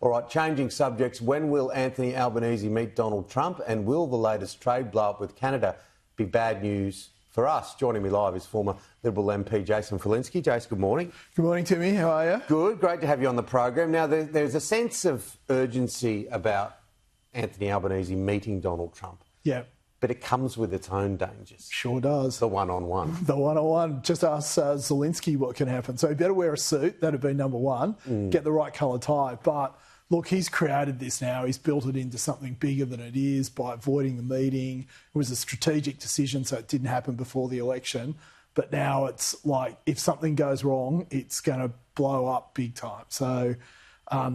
All right, changing subjects. When will Anthony Albanese meet Donald Trump, and will the latest trade blow-up with Canada be bad news for us? Joining me live is former Liberal MP Jason Falinski. Jason, good morning. Good morning, Timmy. How are you? Good. Great to have you on the program. Now, there's a sense of urgency about Anthony Albanese meeting Donald Trump. Yeah. But it comes with its own dangers. Sure does. The one-on-one. The one-on-one. Just ask Zelensky what can happen. So he better wear a suit. That'd be number one. Get the right colour tie. But look, he's created this now. He's built it into something bigger than it is by avoiding the meeting. It was a strategic decision, so it didn't happen before the election. But now it's like, if something goes wrong, it's going to blow up big time. So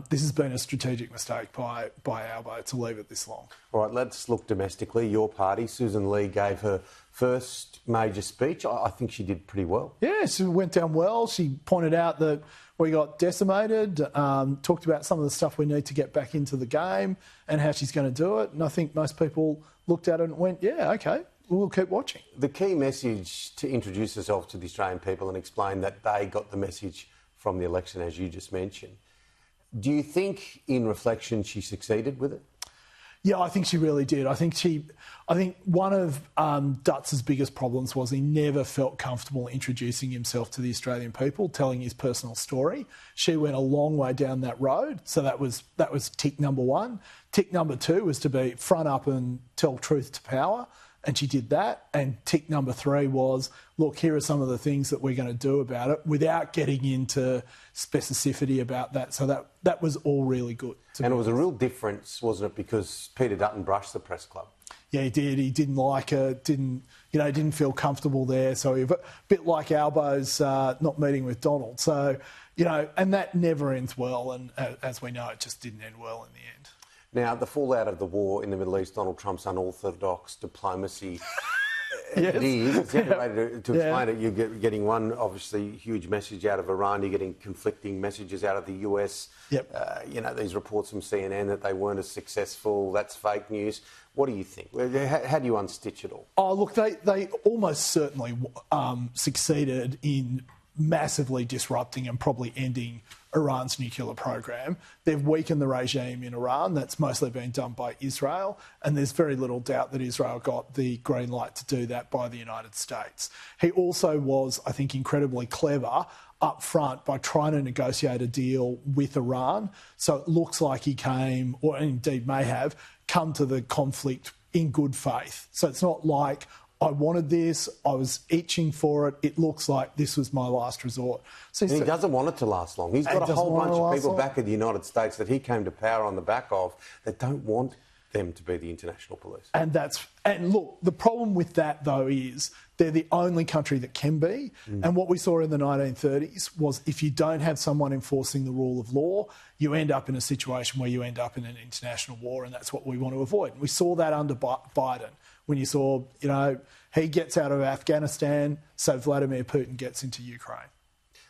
this has been a strategic mistake by Albo to leave it this long. All right, let's look domestically. Your party, Susan Lee, gave her first major speech. I think she did pretty well. Yeah, she went down well. She pointed out that we got decimated, talked about some of the stuff we need to get back into the game and how she's going to do it. And I think most people looked at it and went, yeah, OK, we'll keep watching. The key message to introduce herself to the Australian people and explain that they got the message from the election, as you just mentioned. Do you think, in reflection, she succeeded with it? Yeah, I think she really did. I think one of Dutz's biggest problems was he never felt comfortable introducing himself to the Australian people, telling his personal story. She went a long way down that road, so that was tick number one. Tick number two was to be front up and tell truth to power, and she did that. And tick number three was, look, here are some of the things that we're going to do about it, without getting into specificity about that. So that was all really good. And it was a real difference, wasn't it? Because Peter Dutton brushed the press club. Yeah, he did. He didn't like it. Didn't feel comfortable there. So a bit like Albo's not meeting with Donald. So, and that never ends well. And as we know, it just didn't end well in the end. Now, the fallout of the war in the Middle East, Donald Trump's unorthodox diplomacy. Yes. It is. To explain it, you're getting one, obviously, huge message out of Iran. You're getting conflicting messages out of the US. Yep. These reports from CNN that they weren't as successful. That's fake news. What do you think? How do you unstitch it all? Oh, look, they almost certainly succeeded in massively disrupting and probably ending Iran's nuclear program. They've weakened the regime in Iran. That's mostly been done by Israel. And there's very little doubt that Israel got the green light to do that by the United States. He also was, I think, incredibly clever up front by trying to negotiate a deal with Iran. So it looks like he came, or indeed may have, come to the conflict in good faith. So it's not like, I wanted this, I was itching for it, it looks like this was my last resort. So he doesn't want it to last long. He's got a whole bunch of people back in the United States that he came to power on the back of that don't want them to be the international police. And look, the problem with that, though, is they're the only country that can be. And what we saw in the 1930s was, if you don't have someone enforcing the rule of law, you end up in a situation where you end up in an international war, and that's what we want to avoid. And we saw that under Biden, when you saw, he gets out of Afghanistan, so Vladimir Putin gets into Ukraine.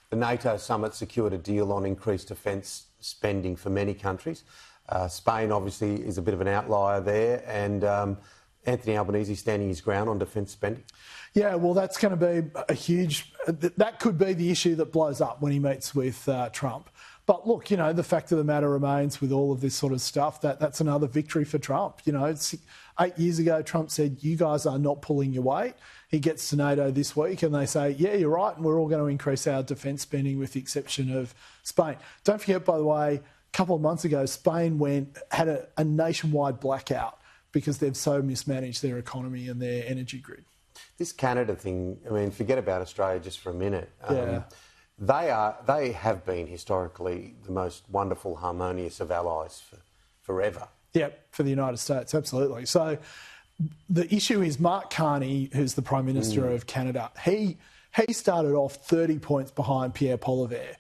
The NATO summit secured a deal on increased defence spending for many countries. Spain, obviously, is a bit of an outlier there, and Anthony Albanese standing his ground on defence spending. Yeah, well, that's going to be a huge... That could be the issue that blows up when he meets with Trump. But look, the fact of the matter remains, with all of this sort of stuff, that's another victory for Trump. 8 years ago, Trump said, you guys are not pulling your weight. He gets to NATO this week and they say, yeah, you're right, and we're all going to increase our defence spending with the exception of Spain. Don't forget, by the way, a couple of months ago, Spain had a nationwide blackout because they've so mismanaged their economy and their energy grid. This Canada thing, forget about Australia just for a minute. Yeah. They have been historically the most wonderful, harmonious of allies for forever. Yeah, for the United States, absolutely. So the issue is Mark Carney, who's the Prime Minister of Canada, he started off 30 points behind Pierre Poilievre.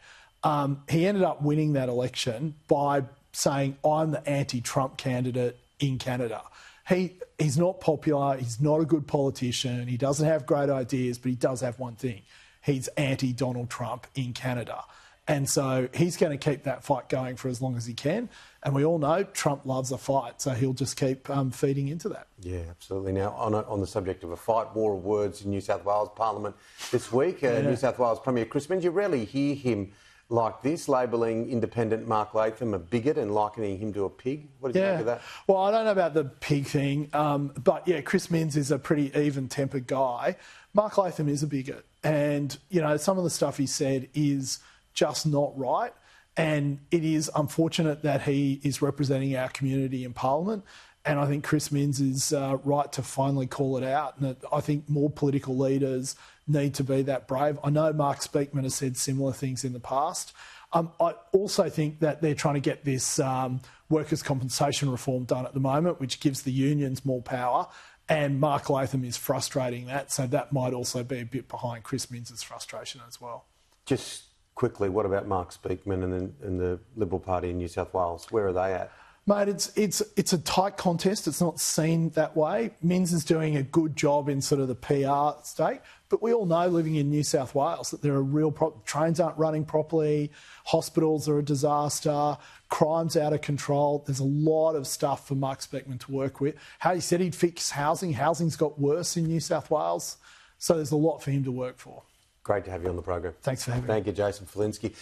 He ended up winning that election by saying, I'm the anti-Trump candidate in Canada. He's not popular, he's not a good politician, he doesn't have great ideas, but he does have one thing. He's anti-Donald Trump in Canada. And so he's going to keep that fight going for as long as he can. And we all know Trump loves a fight, so he'll just keep feeding into that. Yeah, absolutely. Now, on the subject of a fight, war of words in New South Wales Parliament this week, New South Wales Premier Chris Minns, you rarely hear him like this, labelling independent Mark Latham a bigot and likening him to a pig. What did you make of that? Well, I don't know about the pig thing, but yeah, Chris Minns is a pretty even-tempered guy. Mark Latham is a bigot, and you know some of the stuff he said is just not right. And it is unfortunate that he is representing our community in Parliament. And I think Chris Minns is right to finally call it out. And I think more political leaders need to be that brave. I know Mark Speakman has said similar things in the past. I also think that they're trying to get this workers' compensation reform done at the moment, which gives the unions more power. And Mark Latham is frustrating that. So that might also be a bit behind Chris Minns' frustration as well. Just quickly, what about Mark Speakman and the Liberal Party in New South Wales? Where are they at? Mate, it's a tight contest. It's not seen that way. Minns is doing a good job in sort of the PR state, but we all know living in New South Wales that there are real problems. Trains aren't running properly, hospitals are a disaster, crime's out of control. There's a lot of stuff for Mark Speakman to work with. How he said he'd fix housing. Housing's got worse in New South Wales, so there's a lot for him to work for. Great to have you on the program. Thanks for having me. Thank you, Jason Falinski.